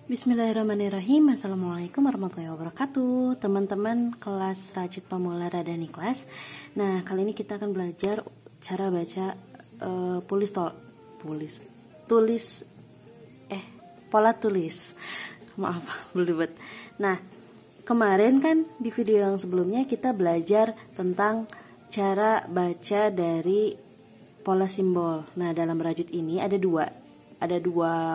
Bismillahirrahmanirrahim. Assalamualaikum warahmatullahi wabarakatuh. Teman-teman kelas Rajut Pamula Radani kelas. Nah, kali ini kita akan belajar cara baca pola tulis. Maaf, belibet. Nah, kemarin kan di video yang sebelumnya kita belajar tentang cara baca dari pola simbol. Nah, dalam Rajut ini ada dua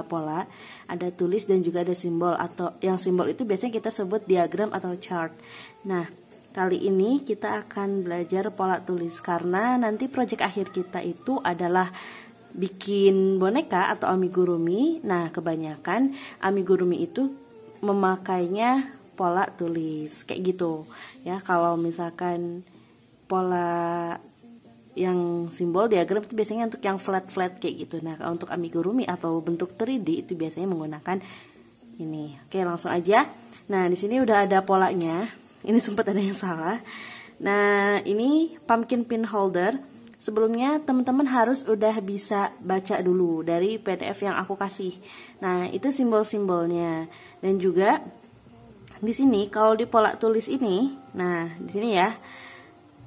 pola, ada tulis dan juga ada simbol, atau yang simbol itu biasanya kita sebut diagram atau chart. Nah, kali ini kita akan belajar pola tulis karena nanti proyek akhir kita itu adalah bikin boneka atau amigurumi. Nah, kebanyakan amigurumi itu memakainya pola tulis kayak gitu ya. Kalau misalkan pola yang simbol diagram itu biasanya untuk yang flat kayak gitu. Nah, kalau untuk amigurumi atau bentuk 3D itu biasanya menggunakan ini. Oke, langsung aja. Nah, di sini udah ada polanya. Ini sempat ada yang salah. Nah, ini pumpkin pin holder. Sebelumnya teman-teman harus udah bisa baca dulu dari PDF yang aku kasih. Nah, itu simbol-simbolnya. Dan juga di sini kalau di pola tulis ini, nah, di sini ya.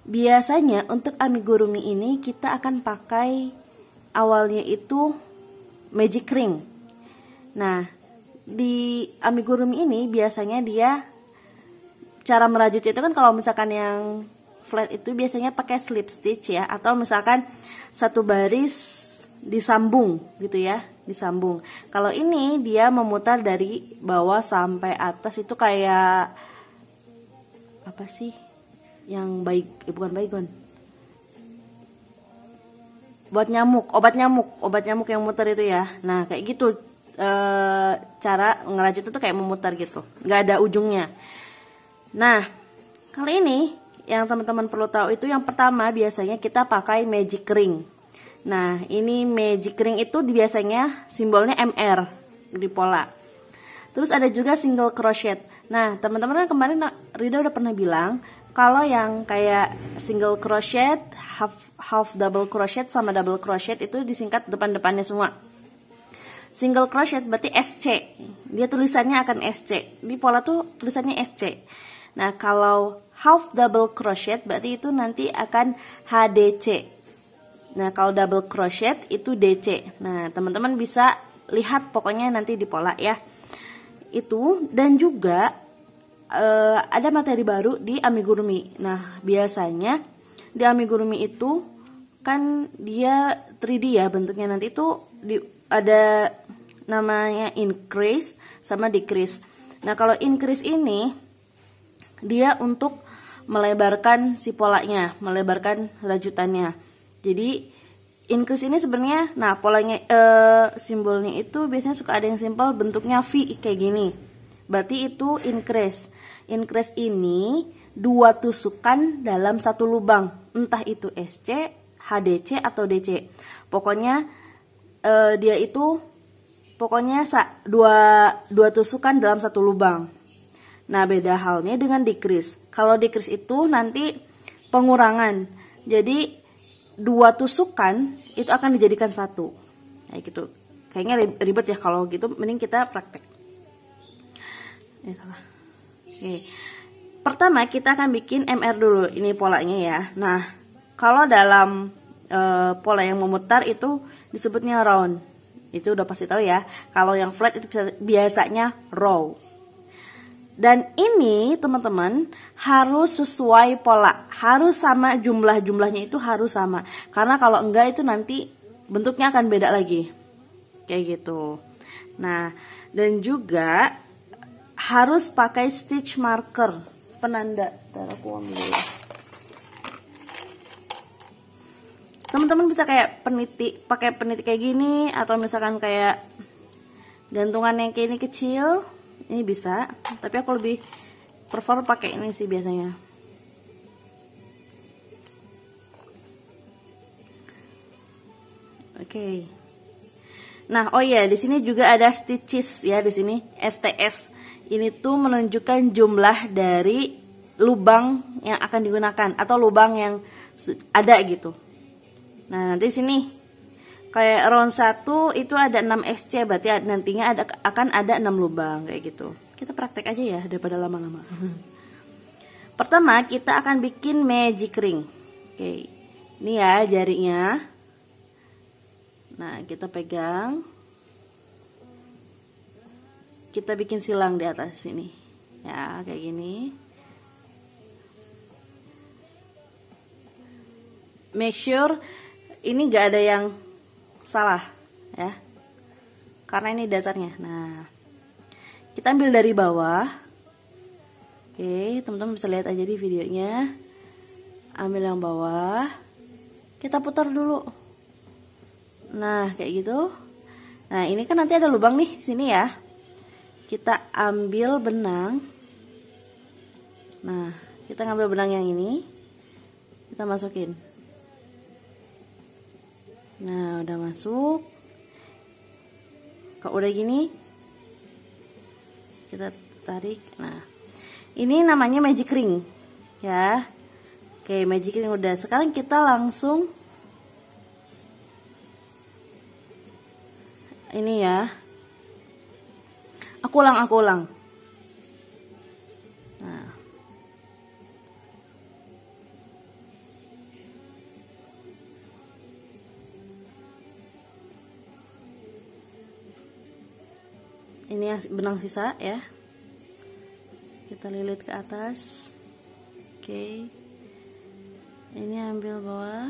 Biasanya untuk amigurumi ini kita akan pakai awalnya itu magic ring. Nah, di amigurumi ini biasanya dia cara merajutnya itu kan kalau misalkan yang flat itu biasanya pakai slip stitch ya, atau misalkan satu baris disambung gitu ya, disambung. Kalau ini dia memutar dari bawah sampai atas itu kayak apa sih? Yang baik, bukan baygon, buat nyamuk, obat nyamuk yang muter itu ya. Nah, kayak gitu cara ngerajut itu kayak memutar gitu, nggak ada ujungnya. Nah, kali ini yang teman-teman perlu tahu itu yang pertama biasanya kita pakai magic ring. Nah, ini magic ring itu biasanya simbolnya MR di pola. Terus ada juga single crochet. Nah, teman-teman kan kemarin Rida udah pernah bilang kalau yang kayak single crochet, half double crochet sama double crochet itu disingkat depan-depannya semua. Single crochet berarti SC. Dia tulisannya akan SC. Di pola tuh tulisannya SC. Nah, kalau half double crochet berarti itu nanti akan HDC. Nah, kalau double crochet itu DC. Nah, teman-teman bisa lihat pokoknya nanti di pola ya. Itu, dan juga ada materi baru di amigurumi. Nah, biasanya di amigurumi itu kan dia 3D ya bentuknya, nanti itu ada namanya increase sama decrease. Nah, kalau increase ini dia untuk melebarkan si polanya, melebarkan rajutannya. Jadi increase ini sebenarnya, nah polanya simbolnya itu biasanya suka ada yang simpel bentuknya V kayak gini. Berarti itu increase. Increase ini 2 tusukan dalam satu lubang, entah itu SC, HDC atau DC. Pokoknya dia itu pokoknya 2 tusukan dalam satu lubang. Nah, beda halnya dengan decrease. Kalau decrease itu nanti pengurangan. Jadi 2 tusukan itu akan dijadikan 1. Kayak gitu. Kayaknya ribet ya kalau gitu, mending kita praktek. Salah. Oke. Pertama kita akan bikin MR dulu. Ini polanya ya. Nah, kalau dalam pola yang memutar itu disebutnya round. Itu udah pasti tahu ya. Kalau yang flat itu biasanya row. Dan ini teman-teman harus sesuai pola. Harus sama, jumlahnya itu harus sama. Karena kalau enggak itu nanti bentuknya akan beda lagi. Kayak gitu. Nah, dan juga harus pakai stitch marker, penanda. Ntar aku ambil dulu. Teman-teman bisa kayak pakai peniti kayak gini, atau misalkan kayak gantungan yang kayak ini kecil, ini bisa. Tapi aku lebih prefer pakai ini sih biasanya. Oke. Nah, oh iya, di sini juga ada stitches ya, di sini STS. Ini tuh menunjukkan jumlah dari lubang yang akan digunakan atau lubang yang ada gitu. Nah, nanti sini kayak round 1 itu ada 6 SC, berarti nantinya akan ada 6 lubang kayak gitu. Kita praktek aja ya daripada lama-lama. Pertama kita akan bikin magic ring. Oke, ini ya jarinya. Nah, kita pegang, kita bikin silang di atas sini ya, kayak gini. Make sure ini gak ada yang salah ya, karena ini dasarnya. Nah, kita ambil dari bawah. Oke, teman-teman bisa lihat aja di videonya. Ambil yang bawah, kita putar dulu. Nah, kayak gitu. Nah, ini kan nanti ada lubang nih sini ya. Kita ambil benang. Nah, kita ngambil benang yang ini, kita masukin. Nah, udah masuk. Kalau udah gini, kita tarik. Nah, ini namanya magic ring ya. Oke, magic ring udah. Sekarang kita langsung ini ya. Aku ulang. Nah, ini benang sisa ya. Kita lilit ke atas. Oke, ini ambil bawah,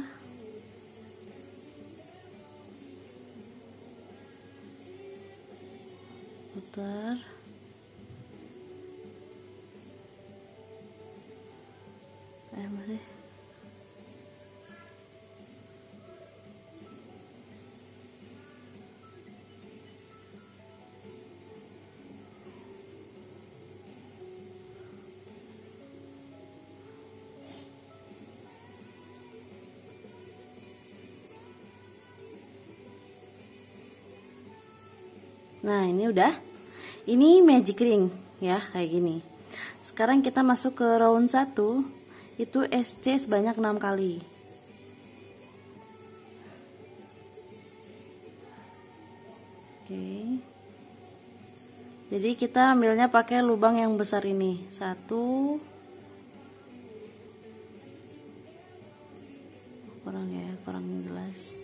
putar. Masih. Nah, ini udah. Ini magic ring ya, kayak gini. Sekarang kita masuk ke round 1. Itu SC sebanyak 6 kali. Oke. Jadi kita ambilnya pakai lubang yang besar ini. 1. Kurang ya, kurang jelas.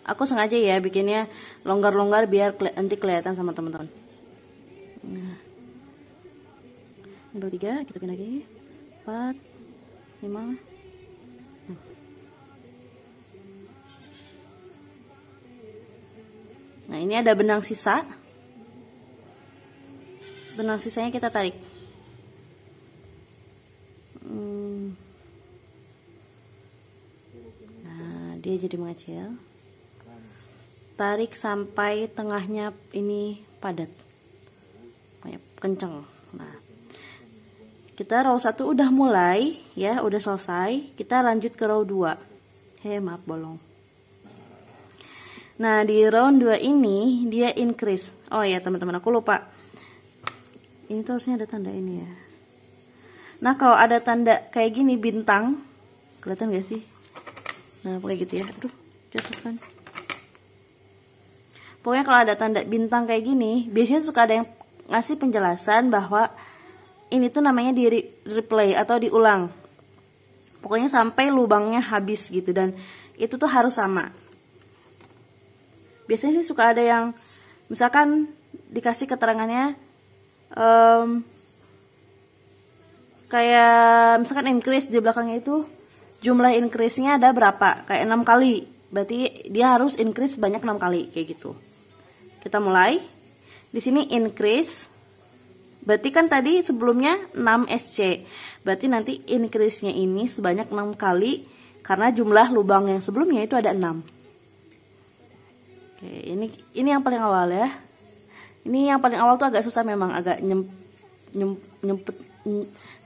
Aku sengaja ya bikinnya longgar-longgar biar nanti kelihatan sama teman-teman. Nah, ini baru 3, kita bikin lagi 4, 5. Nah, ini ada benang sisa. Benang sisanya kita tarik. Nah, dia jadi mengecil. Tarik sampai tengahnya ini padat, kenceng. Nah, kita row 1 udah mulai ya, udah selesai. Kita lanjut ke row 2. Maaf bolong. Nah, di round 2 ini dia increase. Oh ya teman-teman, aku lupa. Ini tuh harusnya ada tanda ini ya. Nah, kalau ada tanda kayak gini bintang, kelihatan gak sih? Nah, pakai gitu ya. Aduh, jatuh kan. Pokoknya kalau ada tanda bintang kayak gini, biasanya suka ada yang ngasih penjelasan bahwa ini tuh namanya di replay atau diulang. Pokoknya sampai lubangnya habis gitu, dan itu tuh harus sama. Biasanya sih suka ada yang misalkan dikasih keterangannya kayak misalkan increase di belakangnya itu jumlah increase-nya ada berapa, kayak 6 kali. Berarti dia harus increase sebanyak 6 kali kayak gitu. Kita mulai. Di sini increase. Berarti kan tadi sebelumnya 6 SC. Berarti nanti increase-nya ini sebanyak 6 kali karena jumlah lubang yang sebelumnya itu ada 6. Oke, ini yang paling awal ya. Ini yang paling awal tuh agak susah memang, agak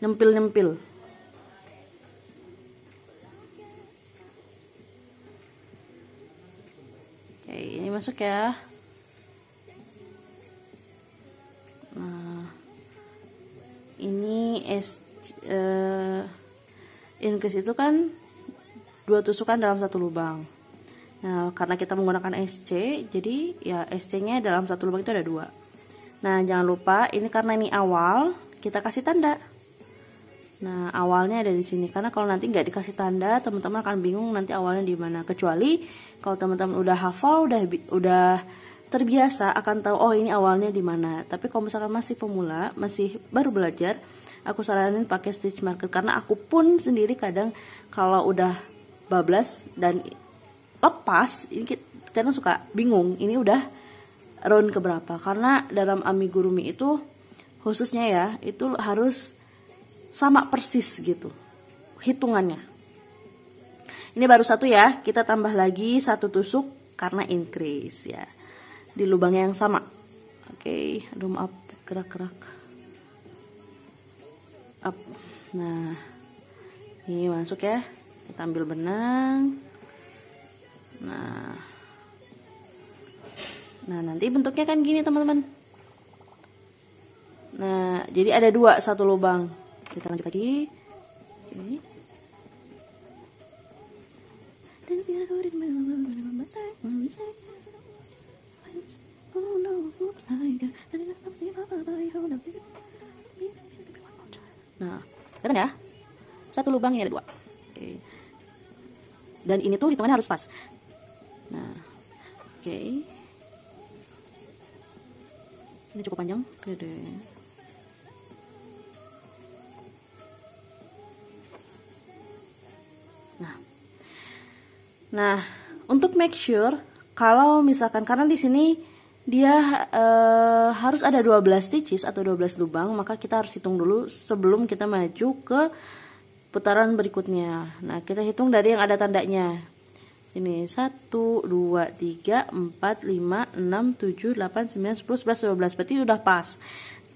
nyempil. Oke, ini masuk ya. Nah, ini increase itu kan 2 tusukan dalam 1 lubang. Nah, karena kita menggunakan SC, jadi ya SC-nya dalam 1 lubang itu ada 2. Nah, jangan lupa ini karena ini awal, kita kasih tanda. Nah, awalnya ada di sini, karena kalau nanti nggak dikasih tanda, teman-teman akan bingung nanti awalnya di mana. Kecuali kalau teman-teman udah hafal, udah terbiasa, akan tahu oh ini awalnya di mana. Tapi kalau misalkan masih pemula, masih baru belajar, aku saranin pakai stitch marker, karena aku pun sendiri kadang kalau udah bablas dan lepas, ini kadang suka bingung ini udah round keberapa, karena dalam amigurumi itu khususnya ya, itu harus sama persis gitu hitungannya. Ini baru 1 ya, kita tambah lagi 1 tusuk karena increase ya di lubangnya yang sama. Oke, aduh maaf gerak-gerak up. Nah, ini masuk ya, kita ambil benang. Nah nanti bentuknya kan gini teman-teman. Nah, jadi ada 2, 1 lubang. Kita lanjut lagi. Oke. Nah, kelihatan ya? 1 lubang, ini ada 2. Oke. Dan ini tuh hitungannya harus pas. Nah, oke. Ini cukup panjang. Oke deh. Nah, untuk make sure kalau misalkan karena di sini dia harus ada 12 stitches atau 12 lubang, maka kita harus hitung dulu sebelum kita maju ke putaran berikutnya. Nah, kita hitung dari yang ada tandanya. Ini 1, 2, 3, 4, 5, 6, 7, 8, 9, 10, 11, 12. Berarti udah pas.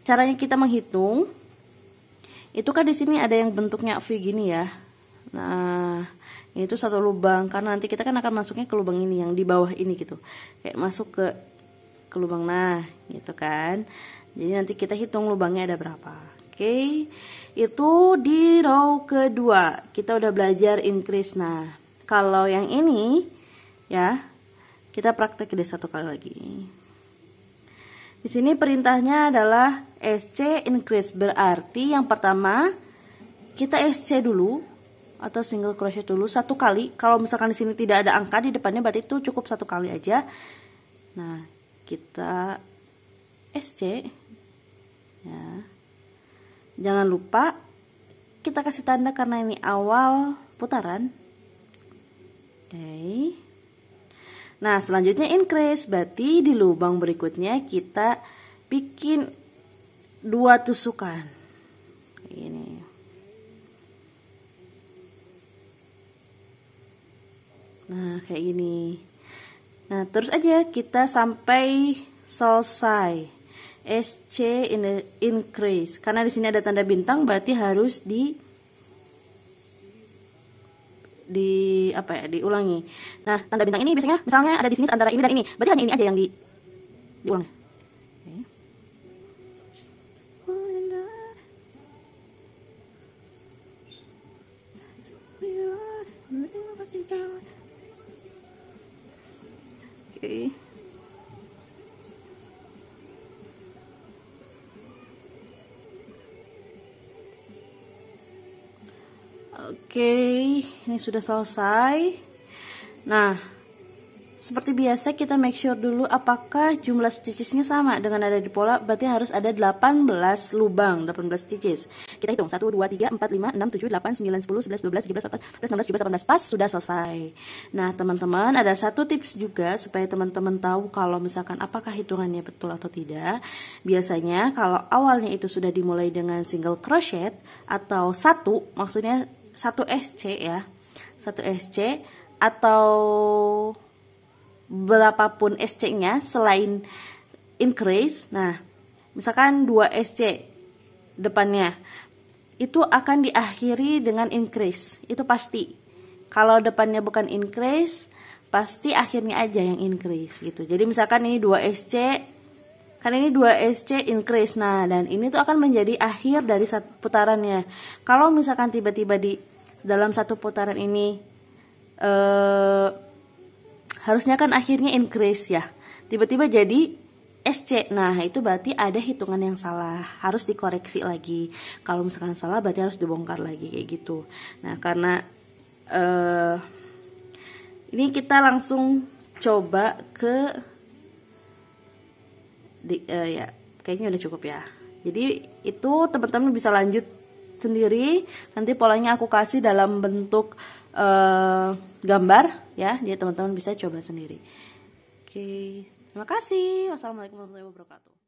Caranya kita menghitung itu kan di sini ada yang bentuknya V gini ya. Nah, ini tuh 1 lubang, karena nanti kita kan akan masuknya ke lubang ini yang di bawah ini gitu. Kayak masuk ke lubang, nah gitu kan. Jadi nanti kita hitung lubangnya ada berapa. Oke. Itu di row kedua kita udah belajar increase. Nah, kalau yang ini ya kita praktek deh 1 kali lagi. Di sini perintahnya adalah SC increase, berarti yang pertama kita SC dulu atau single crochet dulu 1 kali. Kalau misalkan di sini tidak ada angka di depannya, berarti itu cukup 1 kali aja. Nah, kita SC ya. Jangan lupa kita kasih tanda karena ini awal putaran. Oke. Nah, selanjutnya increase, berarti di lubang berikutnya kita bikin 2 tusukan. Ini. Nah, kayak gini. Nah, terus aja kita sampai selesai. SC increase. Karena di sini ada tanda bintang, berarti harus apa ya, diulangi. Nah, tanda bintang ini biasanya misalnya ada di sini antara ini dan ini. Berarti hanya ini aja yang diulang. Oke. Oke, ini sudah selesai. Nah, seperti biasa kita make sure dulu apakah jumlah stitchesnya sama dengan ada di pola. Berarti harus ada 18 lubang, 18 stitches. Kita hitung 1, 2, 3, 4, 5, 6, 7, 8, 9, 10, 11, 12, 13, 14, 15, 16, 17, 18. Pas, sudah selesai. Nah, teman-teman, ada 1 tips juga supaya teman-teman tahu kalau misalkan apakah hitungannya betul atau tidak. Biasanya kalau awalnya itu sudah dimulai dengan single crochet atau 1, maksudnya 1 SC ya. 1 SC atau berapapun SC-nya selain increase. Nah, misalkan 2 SC depannya itu akan diakhiri dengan increase, itu pasti. Kalau depannya bukan increase, pasti akhirnya aja yang increase gitu. Jadi misalkan ini 2 SC, kan ini 2 SC increase. Nah, dan ini tuh akan menjadi akhir dari putarannya. Kalau misalkan tiba-tiba di dalam satu putaran ini harusnya kan akhirnya increase ya, tiba-tiba jadi SC. Nah itu berarti ada hitungan yang salah, harus dikoreksi lagi. Kalau misalkan salah berarti harus dibongkar lagi kayak gitu. Nah karena ini kita langsung coba ke ya kayaknya udah cukup ya. Jadi itu teman-teman bisa lanjut sendiri. Nanti polanya aku kasih dalam bentuk gambar ya, jadi teman-teman bisa coba sendiri. Oke, terima kasih. Wassalamualaikum warahmatullahi wabarakatuh.